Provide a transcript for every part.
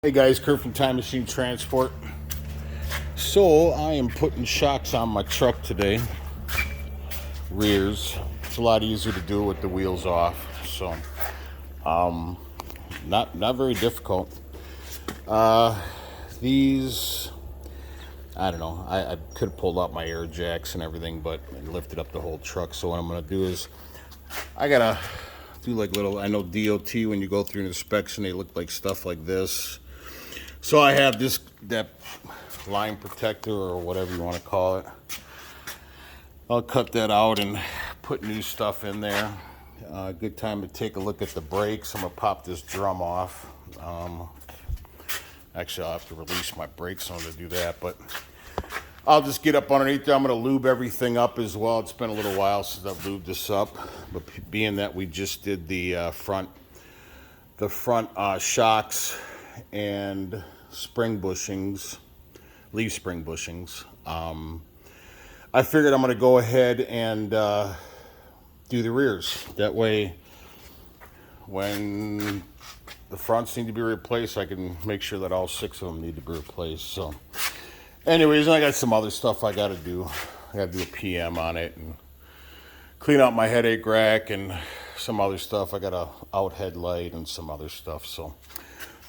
Hey guys, Kurt from Time Machine Transport. So I am putting shocks on my truck today. Rears. It's a lot easier to do with the wheels off. So not very difficult. These, I don't know. I could have pulled out my air jacks and everything, but I lifted up the whole truck. So what I'm gonna do is I gotta do like little. I know DOT, when you go through an inspection, they look like stuff like this. So I have that line protector or whatever you want to call it. I'll cut that out and put new stuff in there. Good time to take a look at the brakes. I'm gonna pop this drum off. Actually, I'll have to release my brakes on to do that, but I'll just get up underneath there. I'm gonna lube everything up as well. It's been a little while since I've lubed this up, but being that we just did the front shocks and spring bushings, leaf spring bushings, I figured I'm going to go ahead and do the rears. That way, when the fronts need to be replaced, I can make sure that all 6 of them need to be replaced. So anyways, I got some other stuff I got to do. I got to do a PM on it and clean out my headache rack and some other stuff. I got a out headlight and some other stuff. So,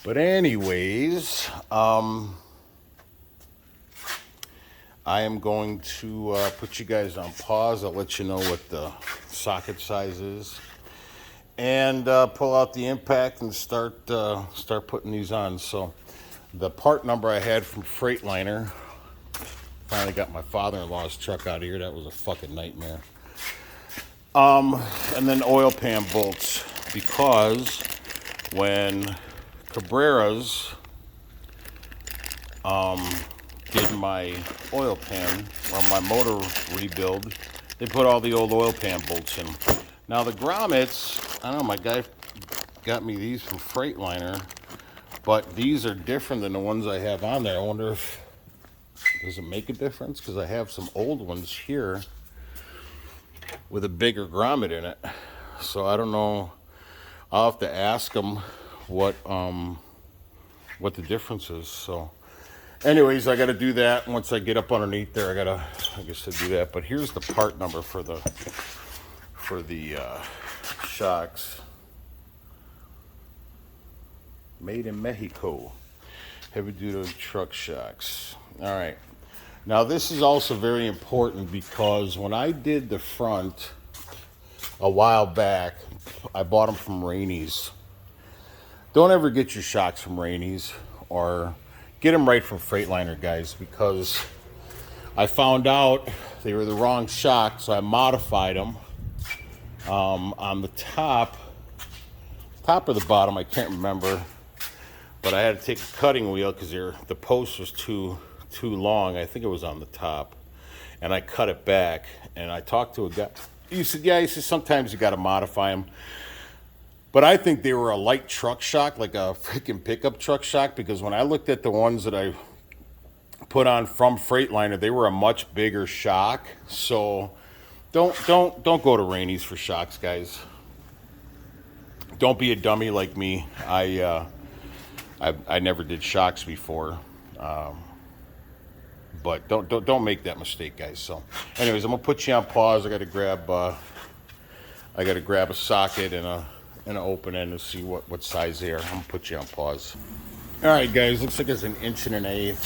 but anyways, I am going to put you guys on pause. I'll let you know what the socket size is, and pull out the impact and start putting these on. So, the part number I had from Freightliner. Finally got my father-in-law's truck out of here. That was a fucking nightmare. And then oil pan bolts, because when Cabrera's did my oil pan or my motor rebuild, they put all the old oil pan bolts in. Now the grommets, I don't know, my guy got me these from Freightliner, but these are different than the ones I have on there. I wonder if, does it make a difference? Because I have some old ones here with a bigger grommet in it. So I don't know. I'll have to ask them what the difference is. So anyways, I got to do that. Once I get up underneath there, I guess to do that. But here's the part number for the shocks. Made in Mexico. Heavy duty truck shocks. All right. Now this is also very important, because when I did the front a while back, I bought them from Rainey's. Don't ever get your shocks from Rainey's, or get them right from Freightliner, guys, because I found out they were the wrong shock, so I modified them. On the top or the bottom, I can't remember, but I had to take a cutting wheel because the post was too long. I think it was on the top, and I cut it back. And I talked to a guy. He said, "Yeah," he said, "sometimes you got to modify them." But I think they were a light truck shock, like a freaking pickup truck shock, because when I looked at the ones that I put on from Freightliner, they were a much bigger shock. So don't go to Rainey's for shocks, guys. Don't be a dummy like me. I never did shocks before. But don't make that mistake, guys. So anyways, I'm gonna put you on pause. I gotta grab a socket and an open end to see what size they are. I'm gonna put you on pause. All right, guys, looks like it's 1.1 inches.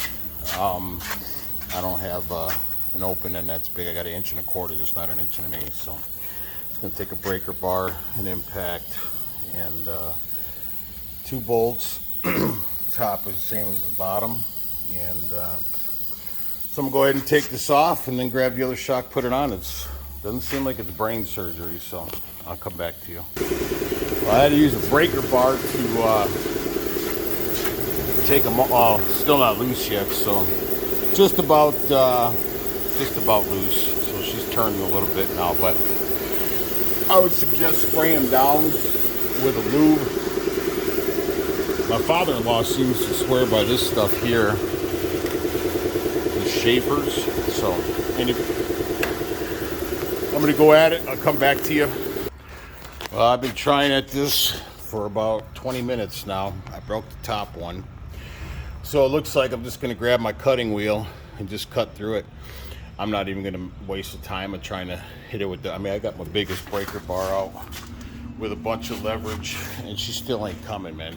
I don't have an open end that's big. I got 1.25 inches, just not 1.1 inches. So it's gonna take a breaker bar, an impact, and 2 bolts. Top is the same as the bottom, and so I'm gonna go ahead and take this off and then grab the other shock, put it on. Doesn't seem like it's brain surgery, so I'll come back to you. Well, I had to use a breaker bar to take them off. Still not loose yet, so just about loose. So she's turning a little bit now, but I would suggest spraying them down with a lube. My father-in-law seems to swear by this stuff here, the Shapers. So I'm gonna go at it. I'll come back to you. Well, I've been trying at this for about 20 minutes now. I broke the top one. So it looks like I'm just going to grab my cutting wheel and just cut through it. I'm not even going to waste the time of trying to hit it with the, I mean, I got my biggest breaker bar out with a bunch of leverage, and she still ain't coming, man.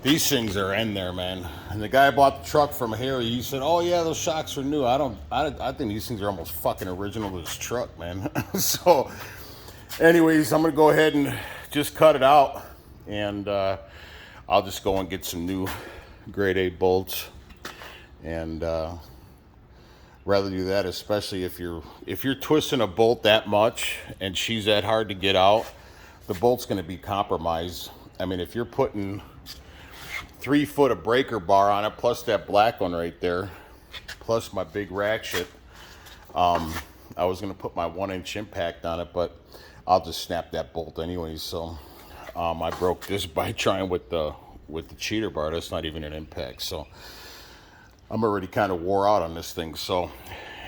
These things are in there, man. And the guy bought the truck from here, he said, oh yeah, those shocks are new. I think these things are almost fucking original to this truck, man. So anyways, I'm gonna go ahead and just cut it out, and I'll just go and get some new grade A bolts, and rather do that, especially if you're twisting a bolt that much and she's that hard to get out, the bolt's going to be compromised. I mean, if you're putting 3 foot of breaker bar on it, plus that black one right there, plus my big ratchet, I was going to put my 1-inch impact on it, but I'll just snap that bolt anyways. So I broke this by trying with the cheater bar. That's not even an impact, so I'm already kind of wore out on this thing. So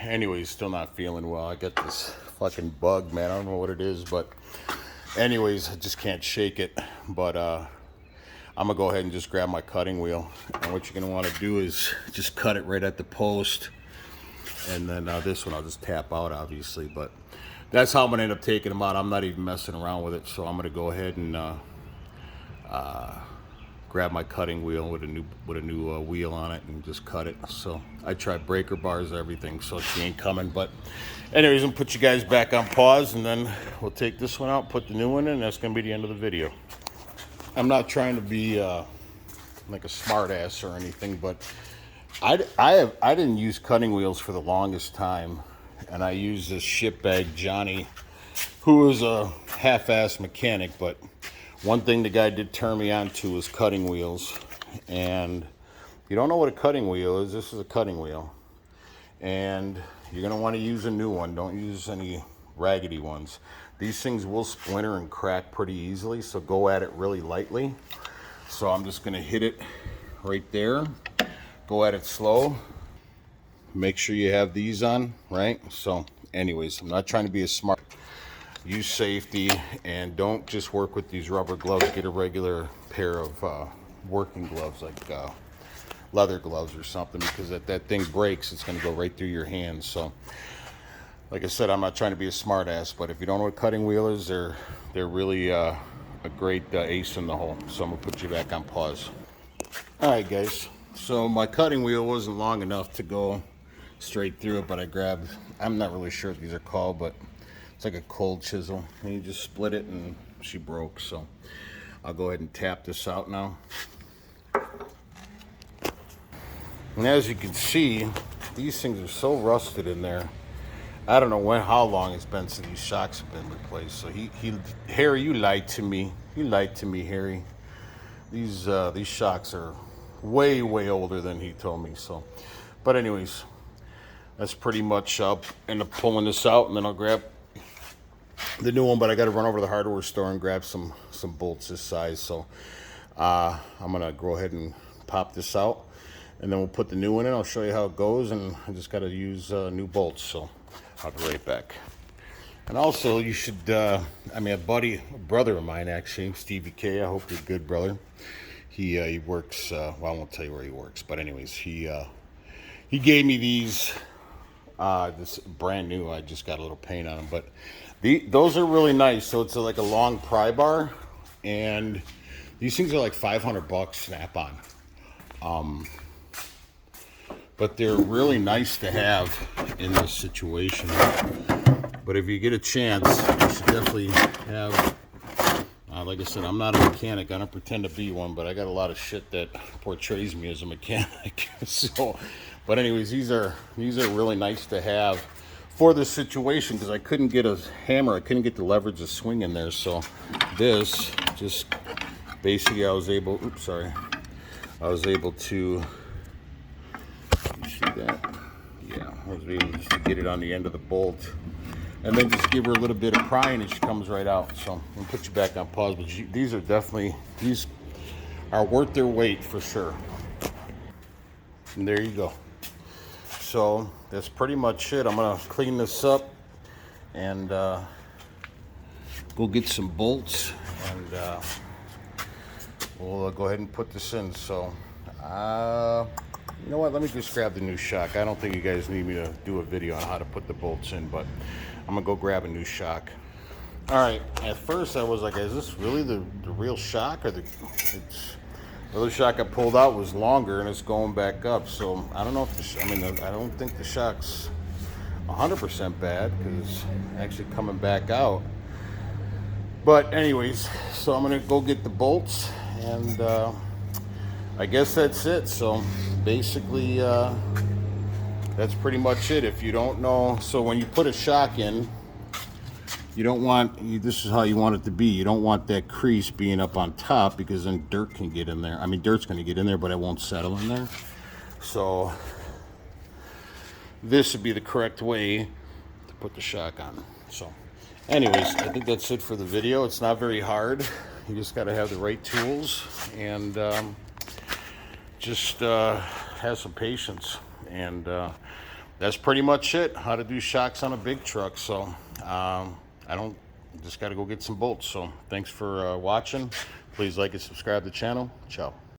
anyways, still not feeling well. I got this fucking bug, man. I don't know what it is, but anyways, I just can't shake it. But I'm gonna go ahead and just grab my cutting wheel, and what you're gonna want to do is just cut it right at the post, and then this one I'll just tap out, obviously. But that's how I'm gonna end up taking them out. I'm not even messing around with it, so I'm gonna go ahead and grab my cutting wheel with a new wheel on it and just cut it. So I tried breaker bars, everything, so she ain't coming. But anyways, I'm gonna put you guys back on pause, and then we'll take this one out, put the new one in, and that's gonna be the end of the video. I'm not trying to be like a smart ass or anything, but I didn't use cutting wheels for the longest time, and I used this shitbag Johnny, who is a half-ass mechanic. But one thing the guy did turn me on to was cutting wheels. And if you don't know what a cutting wheel is, this is a cutting wheel. And you're going to want to use a new one. Don't use any raggedy ones. These things will splinter and crack pretty easily, so go at it really lightly. So I'm just going to hit it right there. Go at it slow. Make sure you have these on, right? So anyways, I'm not trying to be a smart. Use safety, and don't just work with these rubber gloves. Get a regular pair of working gloves, like leather gloves or something, because if that thing breaks, it's going to go right through your hands. So like I said, I'm not trying to be a smart ass, but if you don't know what cutting wheel is, they're really a great ace in the hole. So I'm going to put you back on pause. All right, guys. So my cutting wheel wasn't long enough to go straight through it, but I grabbed, I'm not really sure what these are called, but it's like a cold chisel, and you just split it, and she broke. So I'll go ahead and tap this out now. And as you can see, these things are so rusted in there. I don't know how long it's been since these shocks have been replaced. So Harry, you lied to me. You lied to me, Harry. These shocks are way older than he told me. So, but anyways, that's pretty much up. End up pulling this out, and then I'll grab the new one. But I got to run over to the hardware store and grab some bolts this size. So I'm gonna go ahead and pop this out, and then we'll put the new one in. I'll show you how it goes, and I just got to use new bolts. So I'll be right back. And also, you should, a brother of mine, actually, Stevie K. I hope you're good, brother. He works, well, I won't tell you where he works, but anyways, he gave me these, this brand new. I just got a little paint on them, but those are really nice. So it's like a long pry bar, and these things are like $500 Snap-on. But they're really nice to have in this situation. But if you get a chance, you should definitely have, like I said, I'm not a mechanic. I don't pretend to be one, but I got a lot of shit that portrays me as a mechanic. So, but anyways, these are really nice to have for this situation, because I couldn't get a hammer. I couldn't get the leverage to swing in there. So this just basically I was able to, you see that? Yeah, I was able just to get it on the end of the bolt, and then just give her a little bit of prying, and she comes right out. So I'm gonna put you back on pause, but these are worth their weight for sure. And there you go. So that's pretty much it. I'm gonna clean this up and go get some bolts, and we'll go ahead and put this in. So You know what? Let me just grab the new shock. I don't think you guys need me to do a video on how to put the bolts in, but I'm gonna go grab a new shock. All right. At first, I was like, "Is this really the real shock?" Or the other shock I pulled out was longer, and it's going back up. So I don't know if I don't think the shock's 100% bad because it's actually coming back out. But anyways, so I'm gonna go get the bolts, and I guess that's it. So basically, that's pretty much it. If you don't know, so when you put a shock in, you don't want, this is how you want it to be. You don't want that crease being up on top because then dirt can get in there. I mean, dirt's going to get in there, but it won't settle in there. So this would be the correct way to put the shock on. So anyways, I think that's it for the video. It's not very hard. You just got to have the right tools and just have some patience. And that's pretty much it. How to do shocks on a big truck. So just got to go get some bolts. So thanks for watching. Please like and subscribe to the channel. Ciao.